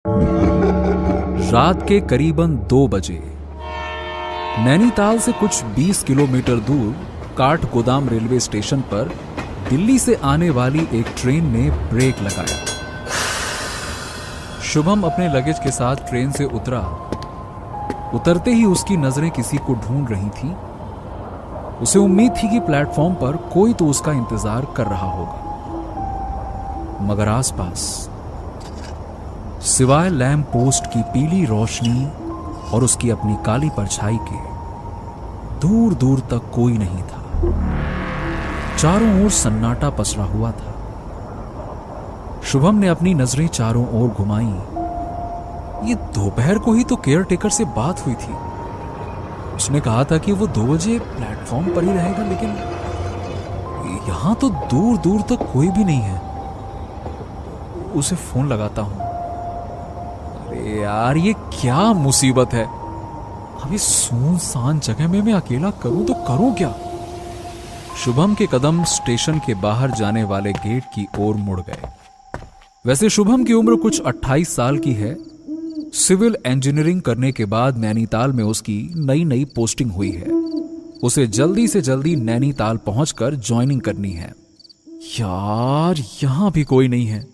रात के करीबन 2 बजे नैनीताल से कुछ 20 किलोमीटर दूर काठगोदाम रेलवे स्टेशन पर दिल्ली से आने वाली एक ट्रेन ने ब्रेक लगाया। शुभम अपने लगेज के साथ ट्रेन से उतरा। उतरते ही उसकी नजरें किसी को ढूंढ रही थी। उसे उम्मीद थी कि प्लेटफॉर्म पर कोई तो उसका इंतजार कर रहा होगा, मगर आसपास सिवाय लैंप पोस्ट की पीली रोशनी और उसकी अपनी काली परछाई के दूर दूर तक कोई नहीं था। चारों ओर सन्नाटा पसरा हुआ था। शुभम ने अपनी नजरें चारों ओर घुमाई। ये दोपहर को ही तो केयर टेकर से बात हुई थी। उसने कहा था कि वो 2 बजे प्लेटफॉर्म पर ही रहेगा, लेकिन यहां तो दूर दूर तक कोई भी नहीं है। उसे फोन लगाता हूं। अरे यार, ये क्या मुसीबत है। अभी सुनसान जगह में मैं अकेला करूं तो करूं क्या। शुभम के कदम स्टेशन के बाहर जाने वाले गेट की ओर मुड़ गए। वैसे शुभम की उम्र कुछ 28 साल की है। सिविल इंजीनियरिंग करने के बाद नैनीताल में उसकी नई पोस्टिंग हुई है। उसे जल्दी से जल्दी नैनीताल पहुंचकर ज्वाइनिंग करनी है। यार, यहां भी कोई नहीं है।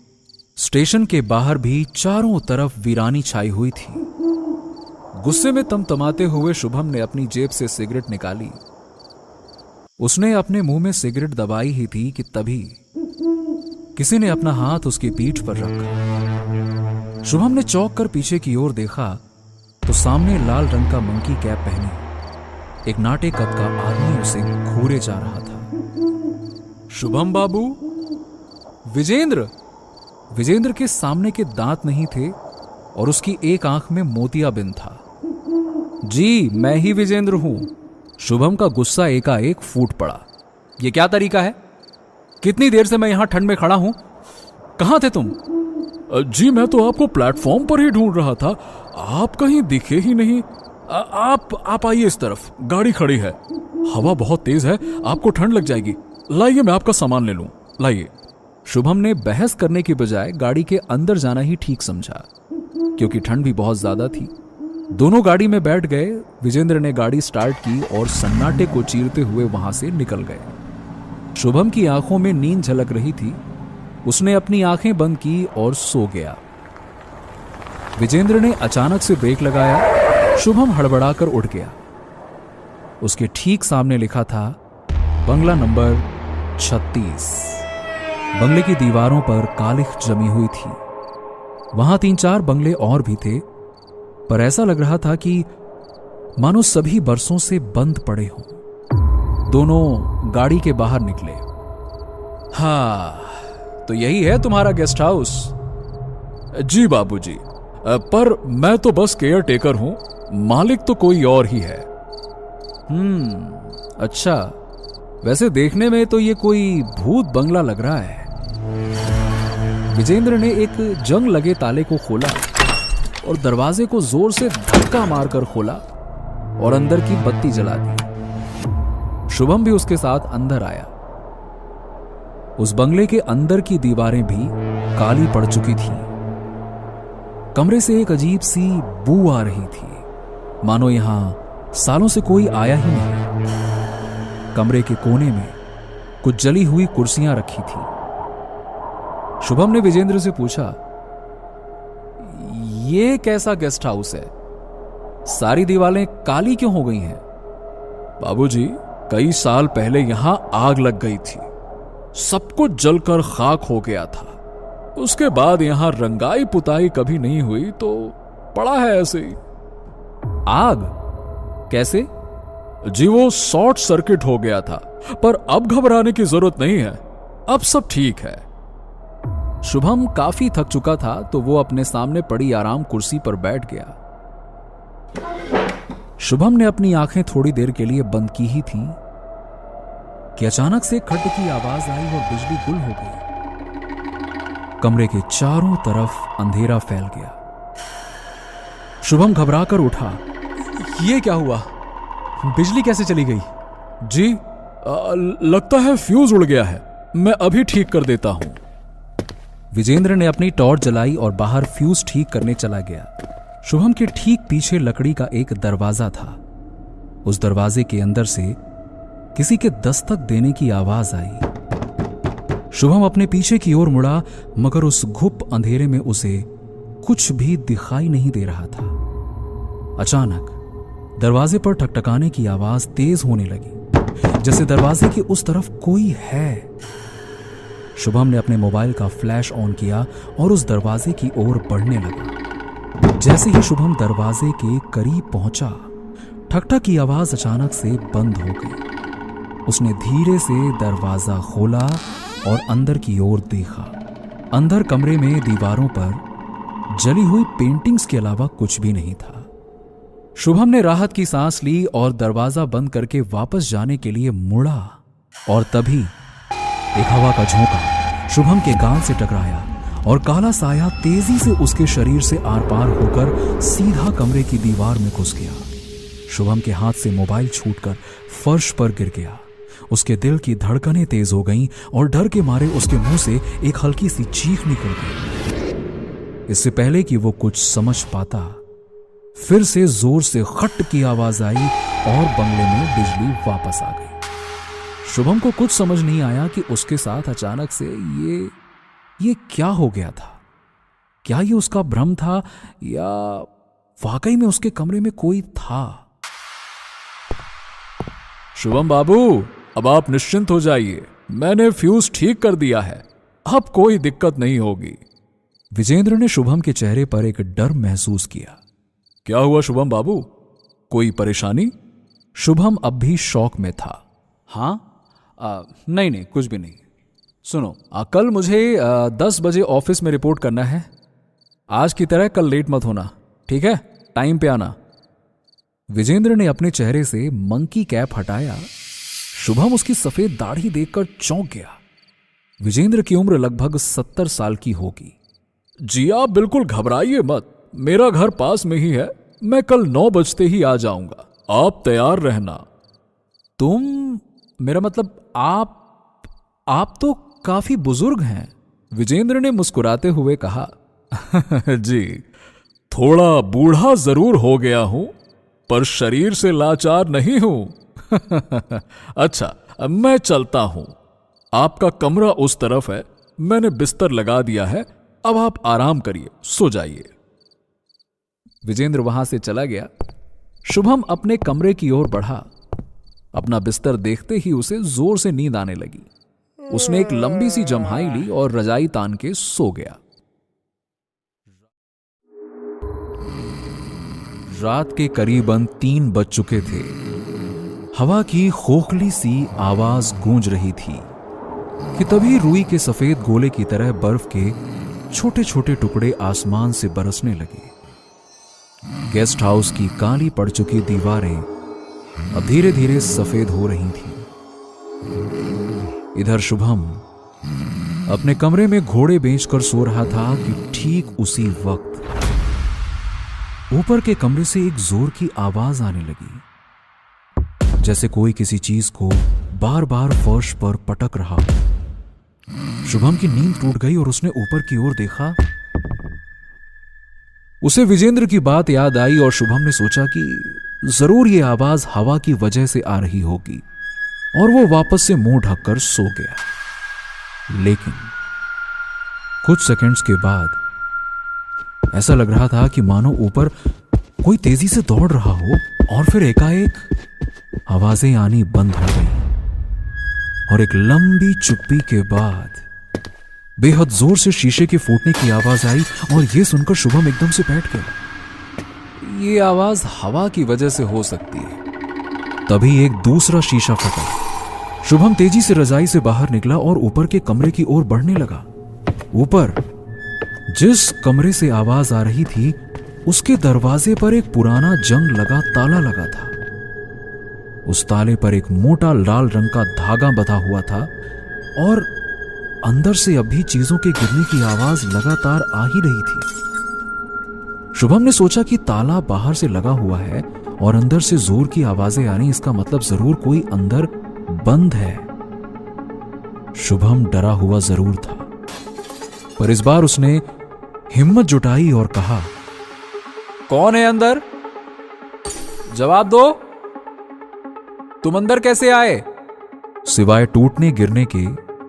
स्टेशन के बाहर भी चारों तरफ वीरानी छाई हुई थी। गुस्से में तमतमाते हुए शुभम ने अपनी जेब से सिगरेट निकाली। उसने अपने मुंह में सिगरेट दबाई ही थी कि तभी किसी ने अपना हाथ उसकी पीठ पर रखा। शुभम ने चौंक कर पीछे की ओर देखा तो सामने लाल रंग का मंकी कैप पहने एक नाटे कद का आदमी उसे घूरे जा रहा था। शुभम बाबू। विजेंद्र। विजेंद्र के सामने के दांत नहीं थे और उसकी एक आंख में मोतियाबिंद था। जी, मैं ही विजेंद्र हूं। शुभम का गुस्सा एकाएक फूट पड़ा। यह क्या तरीका है? कितनी देर से मैं यहां ठंड में खड़ा हूं। कहां थे तुम? जी, मैं तो आपको प्लेटफॉर्म पर ही ढूंढ रहा था। आप कहीं दिखे ही नहीं। आप आइए इस तरफ, गाड़ी खड़ी है। हवा बहुत तेज है, आपको ठंड लग जाएगी। लाइए, मैं आपका सामान ले लूं। लाइए। शुभम ने बहस करने की बजाय गाड़ी के अंदर जाना ही ठीक समझा, क्योंकि ठंड भी बहुत ज्यादा थी। दोनों गाड़ी में बैठ गए। विजेंद्र ने गाड़ी स्टार्ट की और सन्नाटे को चीरते हुए वहां से निकल गए। शुभम की आंखों में नींद झलक रही थी। उसने अपनी आंखें बंद की और सो गया। विजेंद्र ने अचानक से ब्रेक लगाया। शुभम हड़बड़ाकर उठ गया। उसके ठीक सामने लिखा था बंगला नंबर 36। बंगले की दीवारों पर कालिख जमी हुई थी। वहां 3-4 बंगले और भी थे, पर ऐसा लग रहा था कि मानो सभी बरसों से बंद पड़े हों। दोनों गाड़ी के बाहर निकले। हाँ, तो यही है तुम्हारा गेस्ट हाउस? जी बाबूजी, पर मैं तो बस केयर टेकर हूं, मालिक तो कोई और ही है। अच्छा। वैसे देखने में तो ये कोई भूत बंगला लग रहा है। विजेंद्र ने एक जंग लगे ताले को खोला और दरवाजे को जोर से धक्का मारकर खोला और अंदर की बत्ती जला दी। शुभम भी उसके साथ अंदर आया। उस बंगले के अंदर की दीवारें भी काली पड़ चुकी थी। कमरे से एक अजीब सी बू आ रही थी, मानो यहां सालों से कोई आया ही नहीं। कमरे के कोने में कुछ जली हुई कुर्सियां रखी थी। शुभम ने विजेंद्र से पूछा, ये कैसा गेस्ट हाउस है? सारी दीवारें काली क्यों हो गई हैं? बाबूजी, कई साल पहले यहां आग लग गई थी। सब कुछ जलकर खाक हो गया था। उसके बाद यहां रंगाई पुताई कभी नहीं हुई, तो पड़ा है ऐसे ही। आग? कैसे? जी, वो शॉर्ट सर्किट हो गया था, पर अब घबराने की जरूरत नहीं है। अब सब ठीक है। शुभम काफी थक चुका था, तो वो अपने सामने पड़ी आराम कुर्सी पर बैठ गया। शुभम ने अपनी आंखें थोड़ी देर के लिए बंद की ही थी कि अचानक से खट की आवाज आई और बिजली गुल हो गई। कमरे के चारों तरफ अंधेरा फैल गया। शुभम घबराकर उठा। ये क्या हुआ? बिजली कैसे चली गई? जी, लगता है फ्यूज उड़ गया है। मैं अभी ठीक कर देता हूं। विजेंद्र ने अपनी टॉर्च जलाई और बाहर फ्यूज ठीक करने चला गया। शुभम के ठीक पीछे लकड़ी का एक दरवाजा था। उस दरवाजे के अंदर से किसी के दस्तक देने की आवाज आई। शुभम अपने पीछे की ओर मुड़ा, मगर उस घुप अंधेरे में उसे कुछ भी दिखाई नहीं दे रहा था। अचानक दरवाजे पर ठकठकाने की आवाज तेज होने लगी, जैसे दरवाजे की उस तरफ कोई है। शुभम ने अपने मोबाइल का फ्लैश ऑन किया और उस दरवाजे की ओर बढ़ने लगा। जैसे ही शुभम दरवाजे के करीब पहुंचा, ठक-ठक की आवाज अचानक से बंद हो गई। उसने धीरे से दरवाजा खोला और अंदर की ओर देखा। अंदर कमरे में दीवारों पर जली हुई पेंटिंग्स के अलावा कुछ भी नहीं था। शुभम ने राहत की सांस ली और दरवाजा बंद करके वापस जाने के लिए मुड़ा, और तभी एक हवा का झोंका शुभम के गाल से टकराया और काला साया तेजी से उसके शरीर से आर पार होकर सीधा कमरे की दीवार में घुस गया। शुभम के हाथ से मोबाइल छूटकर फर्श पर गिर गया। उसके दिल की धड़कनें तेज हो गईं और डर के मारे उसके मुंह से एक हल्की सी चीख निकल गई। इससे पहले कि वो कुछ समझ पाता, फिर से जोर से खट की आवाज आई और बंगले में बिजली वापस आ गई। शुभम को कुछ समझ नहीं आया कि उसके साथ अचानक से ये क्या हो गया था। क्या ये उसका भ्रम था या वाकई में उसके कमरे में कोई था? शुभम बाबू, अब आप निश्चिंत हो जाइए, मैंने फ्यूज ठीक कर दिया है, अब कोई दिक्कत नहीं होगी। विजेंद्र ने शुभम के चेहरे पर एक डर महसूस किया। क्या हुआ शुभम बाबू, कोई परेशानी? शुभम अब भी शौक में था। हाँ, नहीं, कुछ भी नहीं। सुनो, कल मुझे 10 बजे ऑफिस में रिपोर्ट करना है। आज की तरह कल लेट मत होना, ठीक है? टाइम पे आना। विजेंद्र ने अपने चेहरे से मंकी कैप हटाया। शुभम उसकी सफेद दाढ़ी देखकर चौंक गया। विजेंद्र की उम्र लगभग 70 साल की होगी। जी आप बिल्कुल घबराइए मत, मेरा घर पास में ही है, मैं कल 9 बजते ही आ जाऊंगा, आप तैयार रहना। तुम, मेरा मतलब आप तो काफी बुजुर्ग हैं, विजेंद्र ने मुस्कुराते हुए कहा। जी, थोड़ा बूढ़ा जरूर हो गया हूं, पर शरीर से लाचार नहीं हूं। अच्छा, मैं चलता हूं, आपका कमरा उस तरफ है, मैंने बिस्तर लगा दिया है, अब आप आराम करिए, सो जाइए। विजेंद्र वहां से चला गया। शुभम अपने कमरे की ओर बढ़ा। अपना बिस्तर देखते ही उसे जोर से नींद आने लगी। उसने एक लंबी सी जम्हाई ली और रजाई तान के सो गया। रात के करीबन 3 बज चुके थे। हवा की खोखली सी आवाज गूंज रही थी कि तभी रुई के सफेद गोले की तरह बर्फ के छोटे छोटे टुकड़े आसमान से बरसने लगे। गेस्ट हाउस की काली पड़ चुकी दीवारें अब धीरे धीरे सफेद हो रही थीं। इधर शुभम अपने कमरे में घोड़े बेचकर सो रहा था कि ठीक उसी वक्त ऊपर के कमरे से एक जोर की आवाज आने लगी, जैसे कोई किसी चीज को बार बार फर्श पर पटक रहा हो। शुभम की नींद टूट गई और उसने ऊपर की ओर देखा। उसे विजेंद्र की बात याद आई और शुभम ने सोचा कि जरूर ये आवाज हवा की वजह से आ रही होगी, और वो वापस से मुंह ढककर सो गया। लेकिन कुछ सेकंड्स के बाद ऐसा लग रहा था कि मानो ऊपर कोई तेजी से दौड़ रहा हो, और फिर एकाएक आवाजें आनी बंद हो गई और एक लंबी चुप्पी के बाद बेहद जोर से शीशे के फूटने की आवाज आई। और यह सुनकर शुभम एकदम से बैठ गया। ये आवाज हवा की वजह से हो सकती है। तभी एक दूसरा शीशा फटा। शुभम तेजी से रजाई से बाहर निकला और ऊपर के कमरे की ओर बढ़ने लगा। ऊपर जिस कमरे से आवाज आ रही थी, उसके दरवाजे पर एक पुराना जंग लगा ताला लगा था। उस ताले पर एक मोटा लाल रंग का धागा बंधा हुआ था और अंदर से अभी चीजों के गिरने की आवाज लगातार आ ही रही थी। शुभम ने सोचा कि ताला बाहर से लगा हुआ है और अंदर से जोर की आवाजें आ रही, इसका मतलब जरूर कोई अंदर बंद है। शुभम डरा हुआ जरूर था, पर इस बार उसने हिम्मत जुटाई और कहा, कौन है अंदर? जवाब दो, तुम अंदर कैसे आए? सिवाय टूटने गिरने के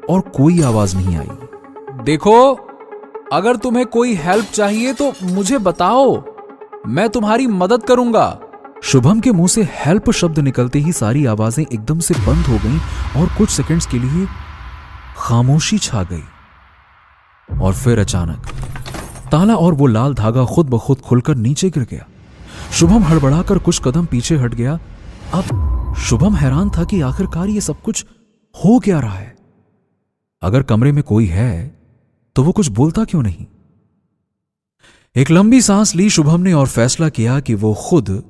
और कोई आवाज नहीं आई। देखो, अगर तुम्हें कोई हेल्प चाहिए तो मुझे बताओ, मैं तुम्हारी मदद करूंगा। शुभम के मुंह से हेल्प शब्द निकलते ही सारी आवाजें एकदम से बंद हो गईं और कुछ सेकंड्स के लिए खामोशी छा गई। और फिर अचानक ताला और वो लाल धागा खुद ब खुद खुलकर नीचे गिर गया। शुभम हड़बड़ाकर कुछ कदम पीछे हट गया। अब शुभम हैरान था कि आखिरकार ये सब कुछ हो क्या रहा है। अगर कमरे में कोई है तो वो कुछ बोलता क्यों नहीं? एक लंबी सांस ली शुभम ने और फैसला किया कि वो खुद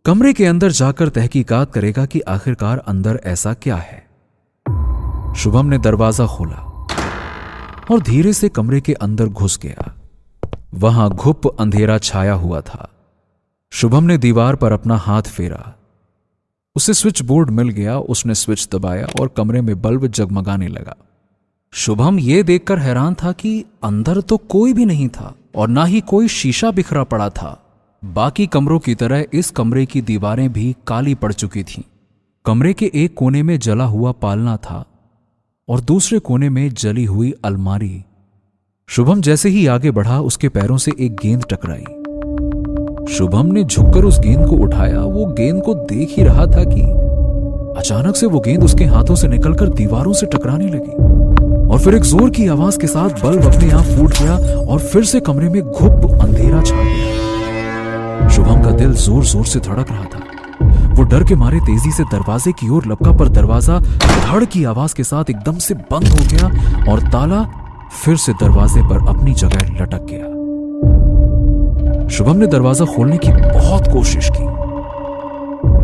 कमरे के अंदर जाकर तहकीकात करेगा कि आखिरकार अंदर ऐसा क्या है। शुभम ने दरवाजा खोला और धीरे से कमरे के अंदर घुस गया। वहां घुप अंधेरा छाया हुआ था। शुभम ने दीवार पर अपना हाथ फेरा। उसे स्विच बोर्ड मिल गया। उसने स्विच दबाया और कमरे में बल्ब जगमगाने लगा। शुभम यह देखकर हैरान था कि अंदर तो कोई भी नहीं था और ना ही कोई शीशा बिखरा पड़ा था। बाकी कमरों की तरह इस कमरे की दीवारें भी काली पड़ चुकी थीं। कमरे के एक कोने में जला हुआ पालना था और दूसरे कोने में जली हुई अलमारी। शुभम जैसे ही आगे बढ़ा उसके पैरों से एक गेंद टकराई। शुभम ने झुककर उस गेंद को उठाया। वो गेंद को देख ही रहा था कि अचानक से वो गेंद उसके हाथों से निकलकर दीवारों से टकराने लगी और फिर एक जोर की आवाज के साथ बल्ब अपने आप फूट गया और फिर से कमरे में घुप अंधेरा छा गया। शुभम का दिल जोर जोर से धड़क रहा था। वो डर के मारे तेजी से दरवाजे की ओर लपका, पर दरवाजा धड़ की आवाज के साथ एकदम से बंद हो गया और ताला फिर से दरवाजे पर अपनी जगह लटक गया। शुभम ने दरवाजा खोलने की बहुत कोशिश की,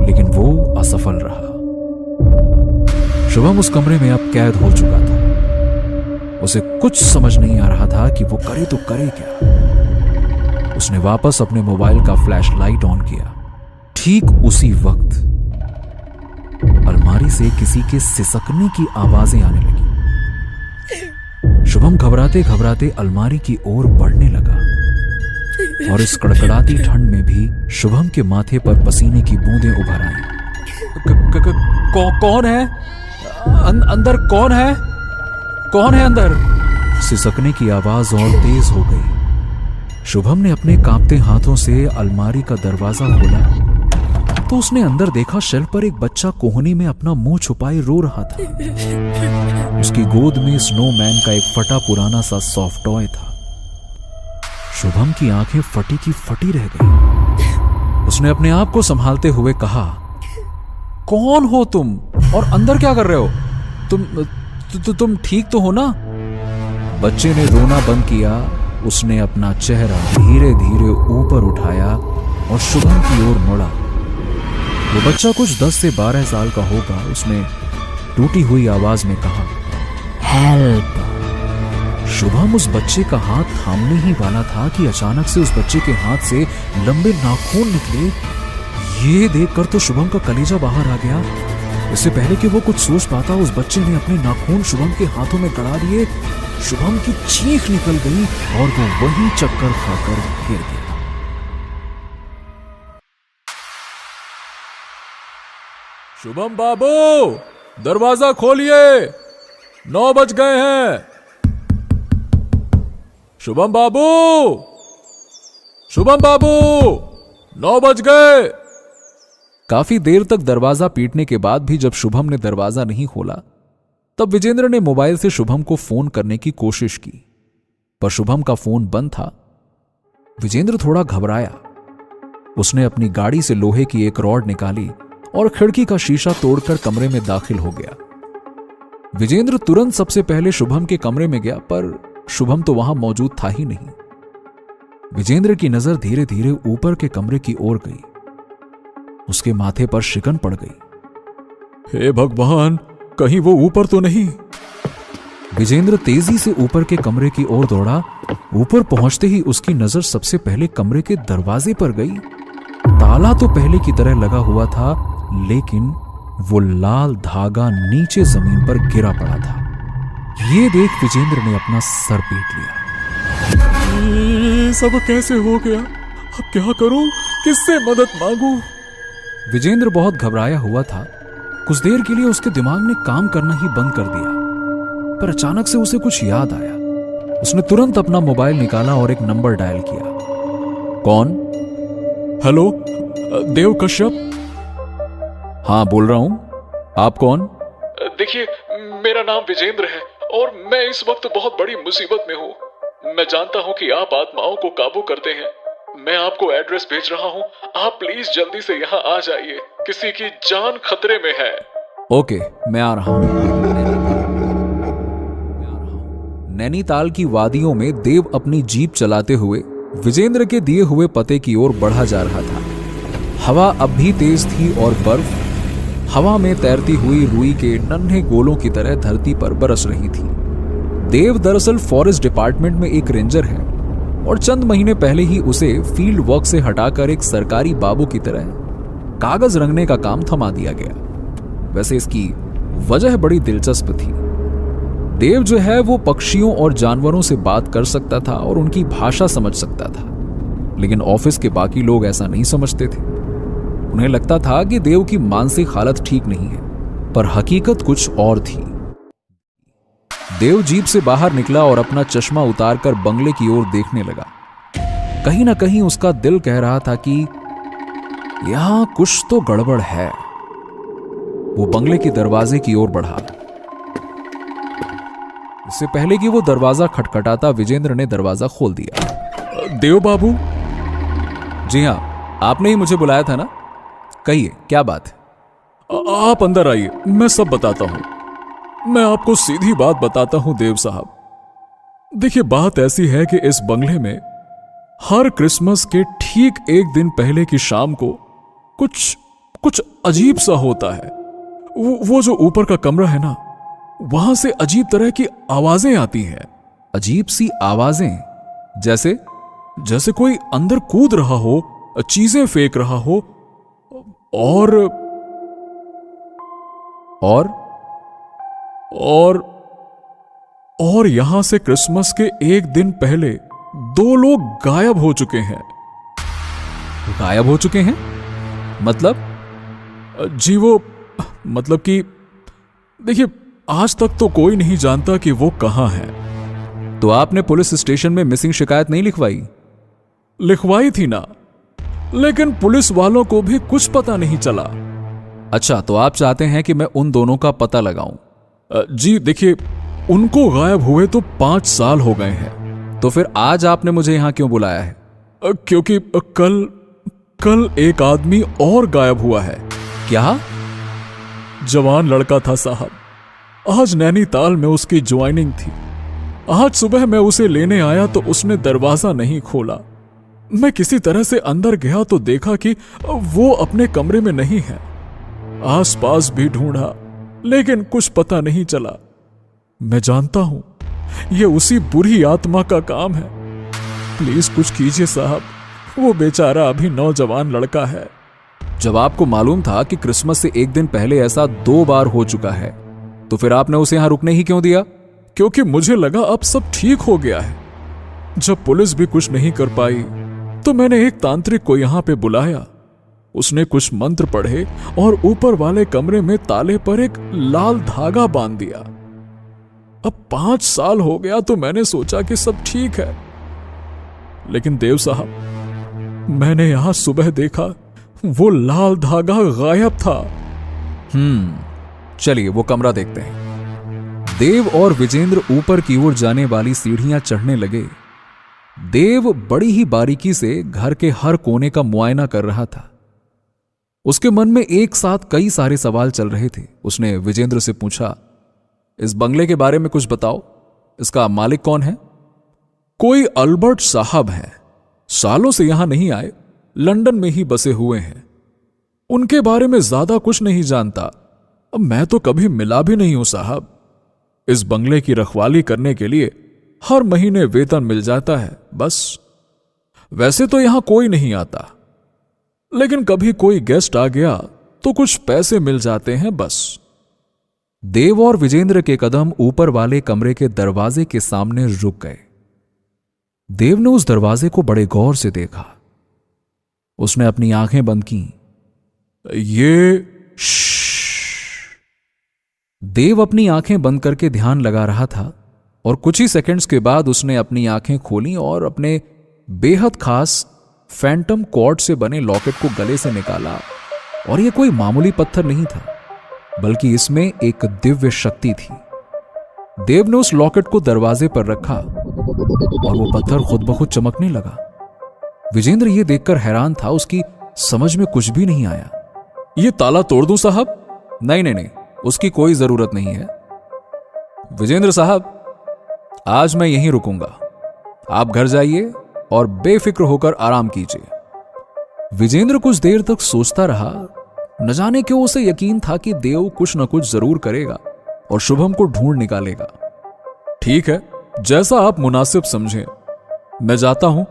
लेकिन वो असफल रहा। शुभम उस कमरे में अब कैद हो चुका था। उसे कुछ समझ नहीं आ रहा था कि वो करे तो करे क्या। उसने वापस अपने मोबाइल का फ्लैशलाइट ऑन किया। ठीक उसी वक्त अलमारी से किसी के सिसकने की आवाजें आने लगी। शुभम घबराते घबराते अलमारी की ओर बढ़ने लगा और इस कड़कड़ाती ठंड में भी शुभम के माथे पर पसीने की बूंदें उभर आईं। कौन है अंदर? कौन है? कौन है अंदर? सिसकने की आवाज और तेज हो गई। शुभम ने अपने कांपते हाथों से अलमारी का दरवाजा खोला तो उसने अंदर देखा शेल्फ पर एक बच्चा कोहनी में अपना मुंह छुपाए रो रहा था। उसकी गोद में स्नोमैन का एक फटा पुराना सा सॉफ्ट टॉय था। शुभम की आंखें फटी की फटी रह गई। उसने अपने आप को संभालते हुए कहा, कौन हो तुम और अंदर क्या कर रहे हो? तुम ठीक तो हो ना? बच्चे ने रोना बंद किया। उसने अपना चेहरा धीरे धीरे ऊपर उठाया और शुभम की ओर मुड़ा। वो बच्चा कुछ 10 से 12 साल का होगा। उसने टूटी हुई आवाज में कहा, हेल्प। शुभम उस बच्चे का हाथ थामने ही वाला था कि अचानक से उस बच्चे के हाथ से लंबे नाखून निकले। ये देखकर तो शुभम का कलेजा बाहर आ गया। इससे पहले कि वो कुछ सोच पाता, उस बच्चे ने अपने नाखून शुभम के हाथों में गड़ा दिए। शुभम की चीख निकल गई और वो वहीं चक्कर खाकर गिर गया। शुभम बाबू, दरवाजा खोलिए, 9 बज गए हैं। शुभम बाबू, शुभम बाबू, 9 बज गए। काफी देर तक दरवाजा पीटने के बाद भी जब शुभम ने दरवाजा नहीं खोला, तब विजेंद्र ने मोबाइल से शुभम को फोन करने की कोशिश की, पर शुभम का फोन बंद था। विजेंद्र थोड़ा घबराया। उसने अपनी गाड़ी से लोहे की एक रॉड निकाली और खिड़की का शीशा तोड़कर कमरे में दाखिल हो गया। विजेंद्र तुरंत सबसे पहले शुभम के कमरे में गया, पर शुभम तो वहां मौजूद था ही नहीं। विजेंद्र की नजर धीरे धीरे ऊपर के कमरे की ओर गई। उसके माथे पर शिकन पड़ गई। हे भगवान, कहीं वो ऊपर तो नहीं? विजेंद्र तेजी से ऊपर के कमरे की ओर दौड़ा। ऊपर पहुंचते ही उसकी नजर सबसे पहले कमरे के दरवाजे पर गई। ताला तो पहले की तरह लगा हुआ था, लेकिन वो लाल धागा नीचे जमीन पर गिरा पड़ा था। ये देख विजेंद्र ने अपना सर पीट लिया। ये सब कैसे हो गया? अब क्या करूं? किससे मदद मांगूं? विजेंद्र बहुत घबराया हुआ था। कुछ देर के लिए उसके दिमाग ने काम करना ही बंद कर दिया, पर अचानक से उसे कुछ याद आया। उसने तुरंत अपना मोबाइल निकाला और एक नंबर डायल किया। कौन? हेलो, देव कश्यप। हाँ, बोल रहा हूं। आप कौन? देखिए, मेरा नाम विजेंद्र है और मैं इस वक्त बहुत बड़ी मुसीबत में हूँ। मैं जानता हूँ कि आप आत्माओं को काबू करते हैं। मैं आपको एड्रेस भेज रहा हूँ, आप प्लीज जल्दी से यहाँ आ जाइए। किसी की जान खतरे में है। ओके, मैं आ रहा हूं। नैनीताल की वादियों में देव अपनी जीप चलाते हुए विजेंद्र के दिए हुए पते की ओर बढ़ा जा रहा था। हवा अब भी तेज थी और बर्फ हवा में तैरती हुई रुई के नन्हे गोलों की तरह धरती पर बरस रही थी। देव दरअसल फॉरेस्ट डिपार्टमेंट में एक रेंजर है और चंद महीने पहले ही उसे फील्ड वर्क से हटाकर एक सरकारी बाबू की तरह कागज रंगने का काम थमा दिया गया। वैसे इसकी वजह बड़ी दिलचस्प थी। देव जो है वो पक्षियों और जानवरों से बात कर सकता था और उनकी भाषा समझ सकता था, लेकिन ऑफिस के बाकी लोग ऐसा नहीं समझते थे। उन्हें लगता था कि देव की मानसिक हालत ठीक नहीं है, पर हकीकत कुछ और थी। देव जीप से बाहर निकला और अपना चश्मा उतारकर बंगले की ओर देखने लगा। कहीं ना कहीं उसका दिल कह रहा था कि यहां कुछ तो गड़बड़ है। वो बंगले के दरवाजे की ओर बढ़ा। इससे पहले कि वो दरवाजा खटखटाता, विजेंद्र ने दरवाजा खोल दिया। देव बाबू। जी हां, आपने ही मुझे बुलाया था ना? कहिए, क्या बात है? आप अंदर आइए, मैं सब बताता हूं। मैं आपको सीधी बात बताता हूं देव साहब। देखिए, बात ऐसी है कि इस बंगले में हर क्रिसमस के ठीक एक दिन पहले की शाम को कुछ अजीब सा होता है। वो जो ऊपर का कमरा है ना, वहां से अजीब तरह की आवाजें आती हैं। अजीब सी आवाजें? जैसे कोई अंदर कूद रहा हो, चीजें फेंक रहा हो और यहां से क्रिसमस के एक दिन पहले 2 लोग गायब हो चुके हैं। गायब हो चुके हैं? मतलब? जी वो मतलब कि देखिए, आज तक तो कोई नहीं जानता कि वो कहां है। तो आपने पुलिस स्टेशन में मिसिंग शिकायत नहीं लिखवाई? लिखवाई थी ना, लेकिन पुलिस वालों को भी कुछ पता नहीं चला। अच्छा, तो आप चाहते हैं कि मैं उन दोनों का पता लगाऊं? जी देखिए, उनको गायब हुए तो 5 साल हो गए हैं। तो फिर आज आपने मुझे यहां क्यों बुलाया है? क्योंकि कल एक आदमी और गायब हुआ है। क्या? जवान लड़का था साहब। आज नैनीताल में उसकी ज्वाइनिंग थी। आज सुबह मैं उसे लेने आया तो उसने दरवाजा नहीं खोला। मैं किसी तरह से अंदर गया तो देखा कि वो अपने कमरे में नहीं है। आसपास भी ढूंढा, लेकिन कुछ पता नहीं चला। मैं जानता हूं ये उसी बुरी आत्मा का काम है। प्लीज कुछ कीजिए साहब, वो बेचारा अभी नौजवान लड़का है। जब आपको मालूम था कि क्रिसमस से एक दिन पहले ऐसा 2 बार हो चुका है, तो फिर आपने उसे यहां रुकने ही क्यों दिया? क्योंकि मुझे लगा अब सब ठीक हो गया है। जब पुलिस भी कुछ नहीं कर पाई तो मैंने एक तांत्रिक को यहां पे बुलाया। उसने कुछ मंत्र पढ़े और ऊपर वाले कमरे में ताले पर एक लाल धागा बांध दिया। अब 5 साल हो गया तो मैंने सोचा कि सब ठीक है, लेकिन देव साहब, मैंने यहां सुबह देखा वो लाल धागा गायब था। चलिए वो कमरा देखते हैं। देव और विजेंद्र ऊपर की ओर जाने वाली सीढ़ियां चढ़ने लगे। देव बड़ी ही बारीकी से घर के हर कोने का मुआयना कर रहा था। उसके मन में एक साथ कई सारे सवाल चल रहे थे। उसने विजेंद्र से पूछा, इस बंगले के बारे में कुछ बताओ, इसका मालिक कौन है? कोई अल्बर्ट साहब हैं, सालों से यहां नहीं आए, लंदन में ही बसे हुए हैं। उनके बारे में ज्यादा कुछ नहीं जानता। अब मैं तो कभी मिला भी नहीं हूं साहब। इस बंगले की रखवाली करने के लिए हर महीने वेतन मिल जाता है, बस। वैसे तो यहां कोई नहीं आता, लेकिन कभी कोई गेस्ट आ गया तो कुछ पैसे मिल जाते हैं, बस। देव और विजेंद्र के कदम ऊपर वाले कमरे के दरवाजे के सामने रुक गए। देव ने उस दरवाजे को बड़े गौर से देखा। उसने अपनी आंखें बंद की। ये देव अपनी आंखें बंद करके ध्यान लगा रहा था और कुछ ही सेकंड्स के बाद उसने अपनी आंखें खोली और अपने बेहद खास फैंटम कॉर्ड से बने लॉकेट को गले से निकाला। और यह कोई मामूली पत्थर नहीं था, बल्कि इसमें एक दिव्य शक्ति थी। देव ने उस लॉकेट को दरवाजे पर रखा और वो पत्थर खुद ब खुद चमकने लगा। विजेंद्र ये देखकर हैरान था, उसकी समझ में कुछ भी नहीं आया। ये ताला तोड़ दूं साहब? नहीं, उसकी कोई जरूरत नहीं है। विजेंद्र साहब, आज मैं यहीं रुकूंगा। आप घर जाइए और बेफिक्र होकर आराम कीजिए। विजेंद्र कुछ देर तक सोचता रहा। न जाने क्यों उसे यकीन था कि देव कुछ न कुछ जरूर करेगा और शुभम को ढूंढ निकालेगा। ठीक है, जैसा आप मुनासिब समझें। मैं जाता हूं,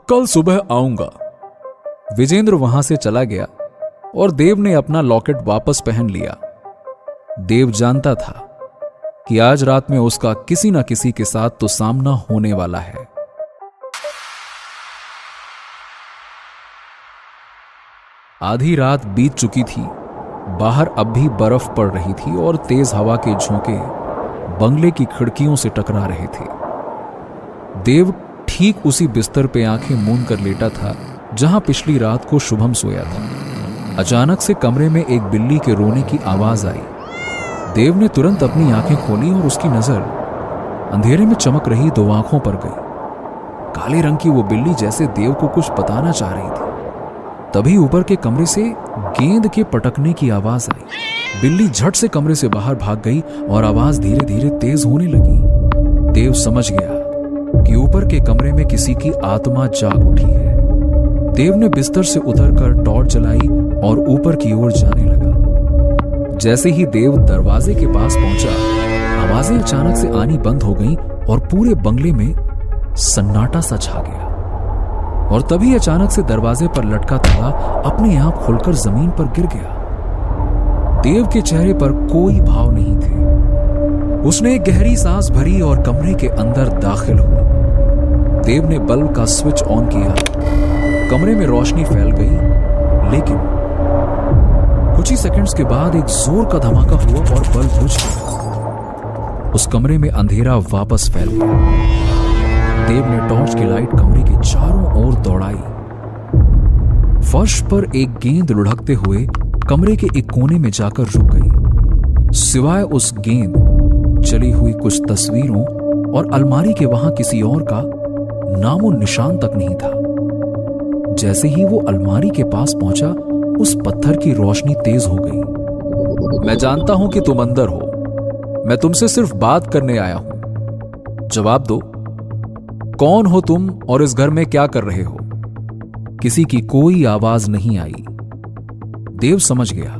कल सुबह आऊंगा। विजेंद्र वहां से चला गया और देव ने अपना लॉकेट वापस पहन लिया। देव जानता था कि आज रात में उसका किसी न किसी के साथ तो सामना होने वाला है। आधी रात बीत चुकी थी। बाहर अब भी बर्फ पड़ रही थी और तेज हवा के झोंके बंगले की खिड़कियों से टकरा रहे थे। देव ठीक उसी बिस्तर पे आंखें मूंद कर लेटा था जहां पिछली रात को शुभम सोया था। अचानक से कमरे में एक बिल्ली के रोने की आवाज आई। देव ने तुरंत अपनी आंखें खोली और उसकी नजर अंधेरे में चमक रही दो आंखों पर गई। काले रंग की वो बिल्ली जैसे देव को कुछ बताना चाह रही थी। तभी ऊपर के कमरे से गेंद के पटकने की आवाज आई। बिल्ली झट से कमरे से बाहर भाग गई और आवाज धीरे धीरे तेज होने लगी। देव समझ गया कि ऊपर के कमरे में किसी की आत्मा जाग उठी है। देव ने बिस्तर से उतरकर टॉर्च जलाई और ऊपर की ओर जाने लगा। जैसे ही देव दरवाजे के पास पहुंचा, आवाजें अचानक से आनी बंद हो गईं और पूरे बंगले में सन्नाटा सा छा गया। और तभी अचानक से दरवाजे पर लटका ताला अपने आप खुलकर जमीन पर गिर गया। देव के चेहरे पर कोई भाव नहीं थे। उसने एक गहरी सांस भरी और कमरे के अंदर दाखिल हुआ। देव ने बल्ब का स्विच ऑन किया। कमरे में रोशनी फैल गई, लेकिन कुछ ही सेकंड्स के बाद एक जोर का धमाका हुआ और बल्ब बुझ गया। उस कमरे में अंधेरा वापस फैल गया। देव ने टॉर्च की लाइट कमरे के चारों ओर दौड़ाई। फर्श पर एक गेंद लुढ़कते हुए कमरे के एक कोने में जाकर रुक गई। सिवाय उस गेंद चली हुई कुछ तस्वीरों और अलमारी के वहां किसी और का नामो निशान तक नहीं था। जैसे ही वो अलमारी के पास पहुंचा, उस पत्थर की रोशनी तेज हो गई। मैं जानता हूं कि तुम अंदर हो। मैं तुमसे सिर्फ बात करने आया हूं। जवाब दो, कौन हो तुम और इस घर में क्या कर रहे हो? किसी की कोई आवाज नहीं आई। देव समझ गया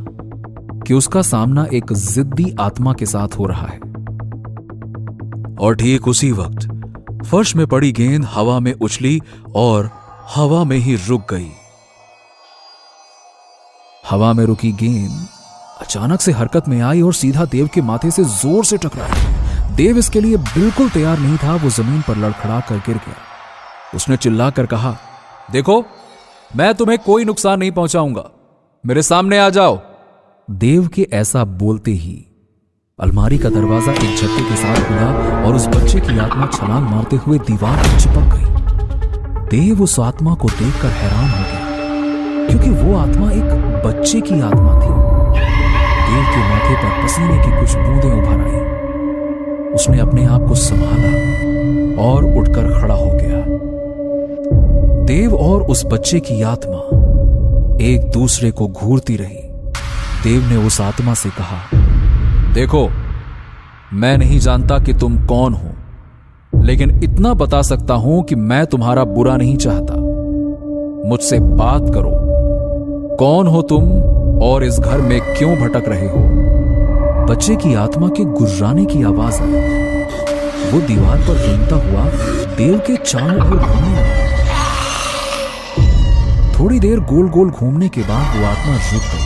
कि उसका सामना एक जिद्दी आत्मा के साथ हो रहा है। और ठीक उसी वक्त फर्श में पड़ी गेंद हवा में उछली और हवा में ही रुक गई। हवा में रुकी गेंद अचानक से हरकत में आई और सीधा देव के माथे से जोर से टकराई। देव इसके लिए बिल्कुल तैयार नहीं था। वो जमीन पर लड़खड़ा कर गिर गया। उसने चिल्लाकर कहा, देखो, मैं तुम्हें कोई नुकसान नहीं पहुंचाऊंगा। मेरे सामने आ जाओ। देव के ऐसा बोलते ही अलमारी का दरवाजा एक झटके के साथ खुला और उस बच्चे की आत्मा छलांग मारते हुए दीवार पर चिपक गई। देव उस आत्मा को देखकर हैरान हो गया, क्योंकि वो आत्मा एक बच्चे की आत्मा थी। देव के माथे पर पसीने की कुछ बूंदें उभर आई। उसने अपने आप को संभाला और उठकर खड़ा हो गया। देव और उस बच्चे की आत्मा एक दूसरे को घूरती रही। देव ने उस आत्मा से कहा, देखो, मैं नहीं जानता कि तुम कौन हो, लेकिन इतना बता सकता हूं कि मैं तुम्हारा बुरा नहीं चाहता। मुझसे बात करो। कौन हो तुम और इस घर में क्यों भटक रहे हो? बच्चे की आत्मा के गुर्राने की आवाज आई। वो दीवार पर रेंगता हुआ देव के चारों ओर घूमने लगा। थोड़ी देर गोल गोल घूमने के बाद वो आत्मा रुक गई।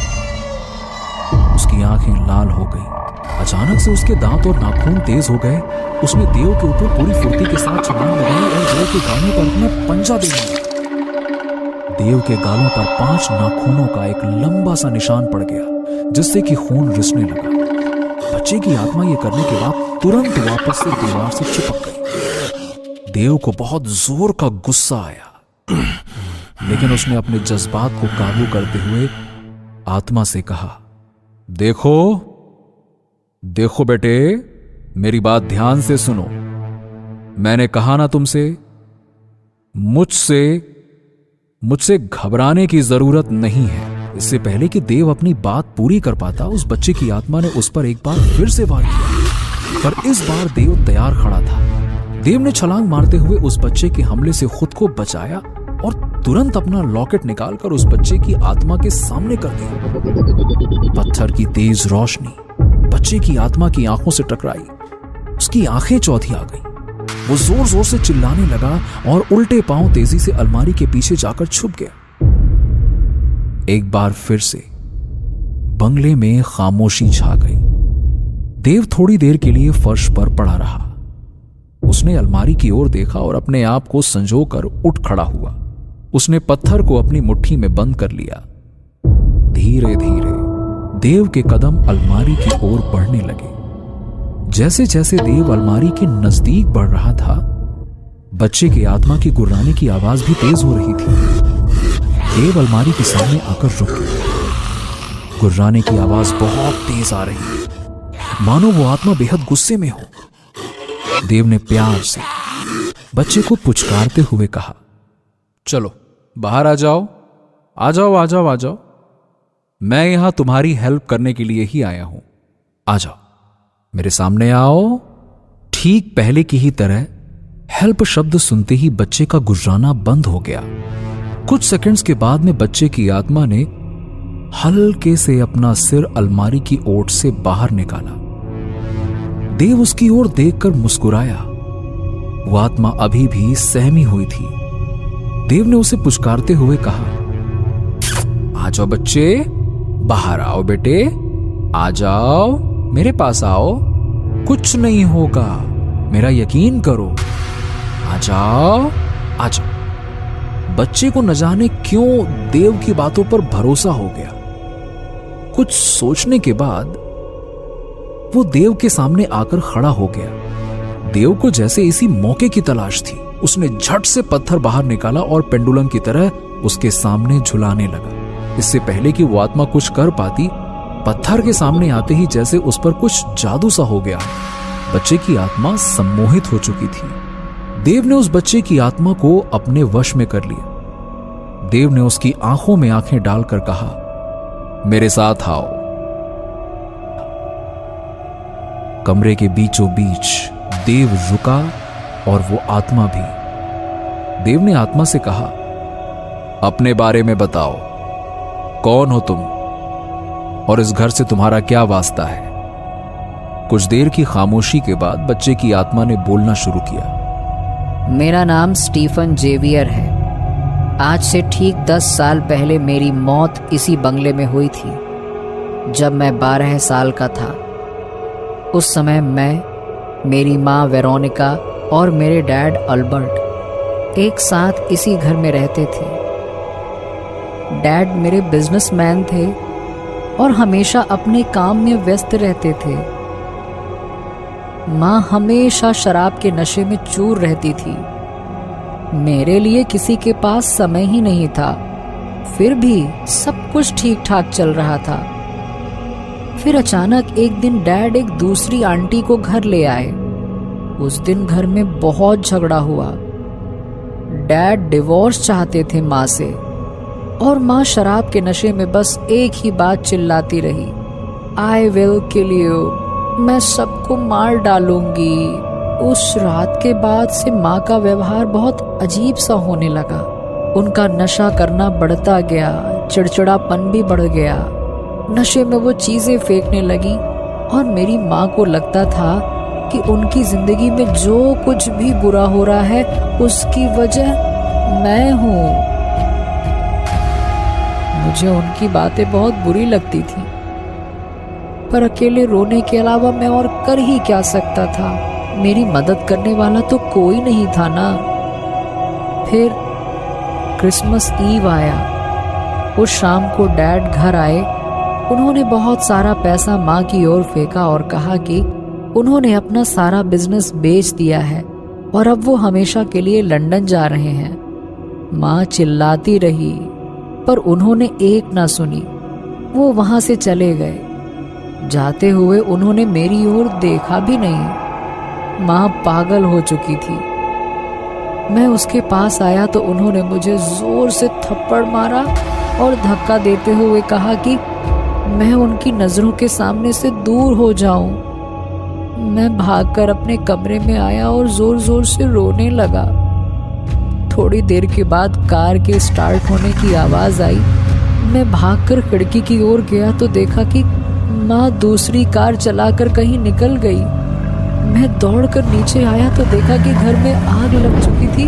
उसकी आंखें लाल हो गई अचानक से उसके दांत और नाखून तेज हो गए। उसने देव के ऊपर पूरी फुर्ती के साथ छलांग लगाई और देव के गालों पर अपना पंजा दे दिया। देव के गालों पर 5 नाखूनों का एक लंबा सा निशान पड़ गया, जिससे कि खून रिसने लगा। बच्चे की आत्मा ये करने के बाद तुरंत वापस से दीवार से चिपक गई। देव को बहुत जोर का गुस्सा आया, लेकिन उसने अपने जज्बात को काबू करते हुए आत्मा से कहा, देखो देखो बेटे, मेरी बात ध्यान से सुनो। मैंने कहा ना तुमसे, मुझसे घबराने की जरूरत नहीं है। इससे पहले कि देव अपनी बात पूरी कर पाता, उस बच्चे की आत्मा ने उस पर एक बार फिर से वार किया, पर इस बार देव तैयार खड़ा था। देव ने छलांग मारते हुए उस बच्चे के हमले से खुद को बचाया और तुरंत अपना लॉकेट निकालकर उस बच्चे की आत्मा के सामने कर दिया। पत्थर की तेज रोशनी बच्चे की आत्मा की आंखों से टकराई। उसकी आंखें चौधी आ गईं। वो जोर जोर से चिल्लाने लगा और उल्टे पांव तेजी से अलमारी के पीछे जाकर छुप गया। एक बार फिर से बंगले में खामोशी छा गई। देव थोड़ी देर के लिए फर्श पर पड़ा रहा। उसने अलमारी की ओर देखा और अपने आप को संजोकर उठ खड़ा हुआ। उसने पत्थर को अपनी मुट्ठी में बंद कर लिया। धीरे धीरे देव के कदम अलमारी की ओर बढ़ने लगे। जैसे जैसे देव अलमारी के नजदीक बढ़ रहा था, बच्चे की आत्मा की गुर्राने की आवाज भी तेज हो रही थी। देव अलमारी के सामने आकर रुक गया। गुर्राने की आवाज बहुत तेज आ रही है, मानो वो आत्मा बेहद गुस्से में हो। देव ने प्यार से बच्चे को पुचकारते हुए कहा, चलो बाहर आ जाओ, आ जाओ, आ जाओ, आ जाओ। मैं यहां तुम्हारी हेल्प करने के लिए ही आया हूं। आ जाओ, मेरे सामने आओ। ठीक पहले की ही तरह हेल्प शब्द सुनते ही बच्चे का गुर्राना बंद हो गया। कुछ सेकंड्स के बाद में बच्चे की आत्मा ने हल्के से अपना सिर अलमारी की ओट से बाहर निकाला। देव उसकी ओर देखकर मुस्कुराया। वो आत्मा अभी भी सहमी हुई थी। देव ने उसे पुचकारते हुए कहा, आ जाओ बच्चे, बाहर आओ बेटे, आ जाओ, मेरे पास आओ, कुछ नहीं होगा, मेरा यकीन करो, आ जाओ, आ जाओ। बच्चे को न जाने क्यों देव की बातों पर भरोसा हो गया। कुछ सोचने के बाद वो देव के सामने आकर खड़ा हो गया। देव को जैसे इसी मौके की तलाश थी। उसने झट से पत्थर बाहर निकाला और पेंडुलम की तरह उसके सामने झुलाने लगा। इससे पहले कि वो आत्मा कुछ कर पाती, पत्थर के सामने आते ही जैसे उस पर कुछ जादू सा हो गया। बच्चे की आत्मा सम्मोहित हो चुकी थी। देव ने उस बच्चे की आत्मा को अपने वश में कर लिया। देव ने उसकी आंखों में आंखें डालकर कहा, मेरे साथ आओ। कमरे के बीचों बीच देव रुका और वो आत्मा भी। देव ने आत्मा से कहा, अपने बारे में बताओ, कौन हो तुम और इस घर से तुम्हारा क्या वास्ता है? कुछ देर की खामोशी के बाद बच्चे की आत्मा ने बोलना शुरू किया। मेरा नाम स्टीफन जेवियर है। आज से ठीक 10 साल पहले मेरी मौत इसी बंगले में हुई थी, जब मैं 12 साल का था। उस समय मैं, मेरी माँ वेरोनिका और मेरे डैड अल्बर्ट एक साथ इसी घर में रहते थे। डैड मेरे बिजनेसमैन थे और हमेशा अपने काम में व्यस्त रहते थे। माँ हमेशा शराब के नशे में चूर रहती थी। मेरे लिए किसी के पास समय ही नहीं था। फिर भी सब कुछ ठीक ठाक चल रहा था। फिर अचानक एक दिन डैड एक दूसरी आंटी को घर ले आए। उस दिन घर में बहुत झगड़ा हुआ। डैड डिवोर्स चाहते थे माँ से और माँ शराब के नशे में बस एक ही बात चिल्लाती रही, आई विल किल यू, मैं सबको मार डालूंगी। उस रात के बाद से माँ का व्यवहार बहुत अजीब सा होने लगा। उनका नशा करना बढ़ता गया, चिड़चिड़ापन भी बढ़ गया। नशे में वो चीजें फेंकने लगी और मेरी माँ को लगता था कि उनकी जिंदगी में जो कुछ भी बुरा हो रहा है उसकी वजह मैं हूँ। मुझे उनकी बातें बहुत बुरी लगती थी, पर अकेले रोने के अलावा मैं और कर ही क्या सकता था। मेरी मदद करने वाला तो कोई नहीं था ना। फिर क्रिसमस ईव आया। उस शाम को डैड घर आए। उन्होंने बहुत सारा पैसा माँ की ओर फेंका और कहा कि उन्होंने अपना सारा बिजनेस बेच दिया है और अब वो हमेशा के लिए लंदन जा रहे हैं। माँ चिल्लाती रही पर उन्होंने एक ना सुनी। वो वहां से चले गए। जाते हुए उन्होंने मेरी ओर देखा भी नहीं। माँ पागल हो चुकी थी। मैं उसके पास आया तो उन्होंने मुझे जोर से थप्पड़ मारा और धक्का देते हुए कहा कि मैं उनकी नजरों के सामने से दूर हो जाऊं। मैं भागकर अपने कमरे में आया और जोर जोर से रोने लगा। थोड़ी देर के बाद कार के स्टार्ट होने की आवाज आई। मैं भागकर खिड़की की ओर गया तो देखा कि माँ दूसरी कार चलाकर कहीं निकल गई। मैं दौड़कर नीचे आया तो देखा कि घर में आग लग चुकी थी।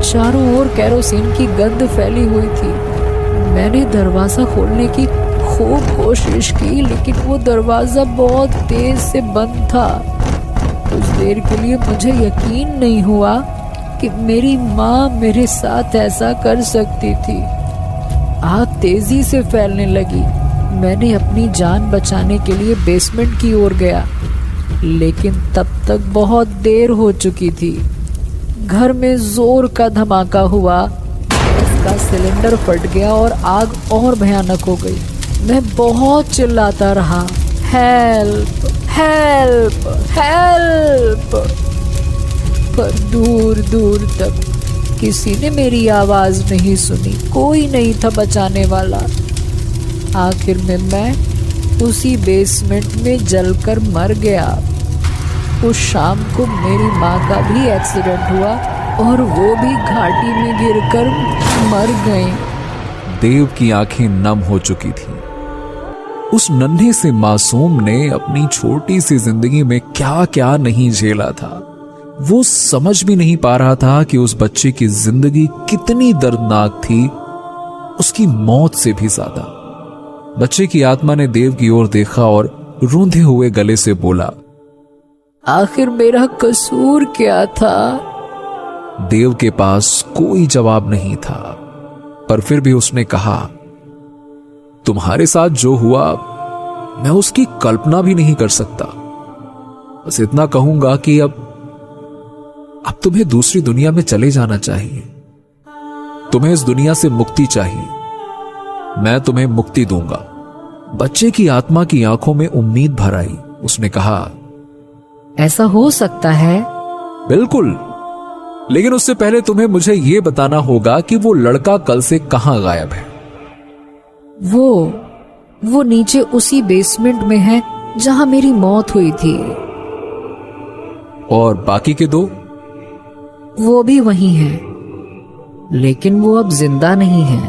चारों ओर केरोसिन की गंध फैली हुई थी। मैंने दरवाजा खोलने की खूब कोशिश की लेकिन वो दरवाजा बहुत तेज से बंद था। कुछ देर के लिए मुझे यकीन नहीं हुआ कि मेरी माँ मेरे साथ ऐसा कर सकती थी। आग तेजी से फैलने लगी। मैंने अपनी जान बचाने के लिए बेसमेंट की ओर गया लेकिन तब तक बहुत देर हो चुकी थी। घर में जोर का धमाका हुआ। इसका सिलेंडर फट गया और आग और भयानक हो गई। मैं बहुत चिल्लाता रहा, हेल्प हेल्प हेल्प, पर दूर दूर तक किसी ने मेरी आवाज नहीं सुनी। कोई नहीं था बचाने वाला। आखिर में मैं उसी बेसमेंट में जलकर मर गया। उस शाम को मेरी माँ का भी एक्सीडेंट हुआ और वो भी घाटी में गिरकर मर गए। देव की आंखें नम हो चुकी थीं। उस नन्हे से मासूम ने अपनी छोटी सी जिंदगी में क्या क्या नहीं झेला था। वो समझ भी नहीं पा रहा था कि उस बच्चे की जिंदगी कितनी दर्दनाक थी, उसकी मौत से भी ज्यादा। बच्चे की आत्मा ने देव की ओर देखा और रूंधे हुए गले से बोला, आखिर मेरा कसूर क्या था? देव के पास कोई जवाब नहीं था, पर फिर भी उसने कहा, तुम्हारे साथ जो हुआ मैं उसकी कल्पना भी नहीं कर सकता। बस इतना कहूंगा कि अब तुम्हें दूसरी दुनिया में चले जाना चाहिए। तुम्हें इस दुनिया से मुक्ति चाहिए। मैं तुम्हें मुक्ति दूंगा। बच्चे की आत्मा की आंखों में उम्मीद भर आई। उसने कहा, ऐसा हो सकता है? बिल्कुल, लेकिन उससे पहले तुम्हें मुझे यह बताना होगा कि वो लड़का कल से कहां गायब है। वो नीचे उसी बेसमेंट में है जहां मेरी मौत हुई थी। और बाकी के दो? वो भी वही है, लेकिन वो अब जिंदा नहीं है।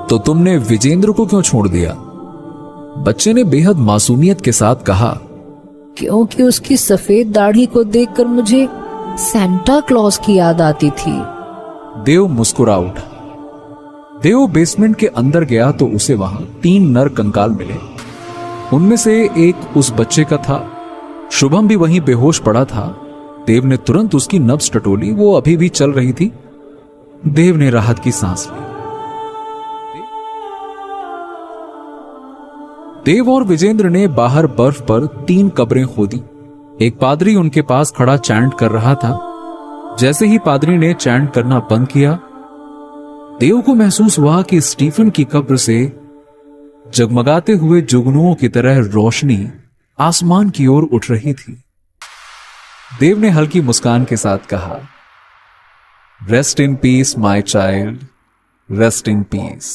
तो तुमने विजेंद्र को क्यों छोड़ दिया? बच्चे ने बेहद मासूमियत के साथ कहा, क्योंकि उसकी सफेद दाढ़ी को देखकर मुझे सेंटा क्लॉज की याद आती थी। देव मुस्कुरा उठा। देव बेसमेंट के अंदर गया तो उसे वहां 3 नर कंकाल मिले। उनमें से एक उस बच्चे का था। शुभम भी वहीं बेहोश पड़ा था। देव ने तुरंत उसकी नब्ज टटोली। वो अभी भी चल रही थी। देव ने राहत की सांस ली। देव और विजेंद्र ने बाहर बर्फ पर 3 कब्रें खोदी। एक पादरी उनके पास खड़ा चैंट कर रहा था। जैसे ही पादरी ने चैंट करना बंद किया, देव को महसूस हुआ कि स्टीफन की कब्र से जगमगाते हुए जुगनुओं की तरह रोशनी आसमान की ओर उठ रही थी। देव ने हल्की मुस्कान के साथ कहा, rest in peace my child, rest in peace.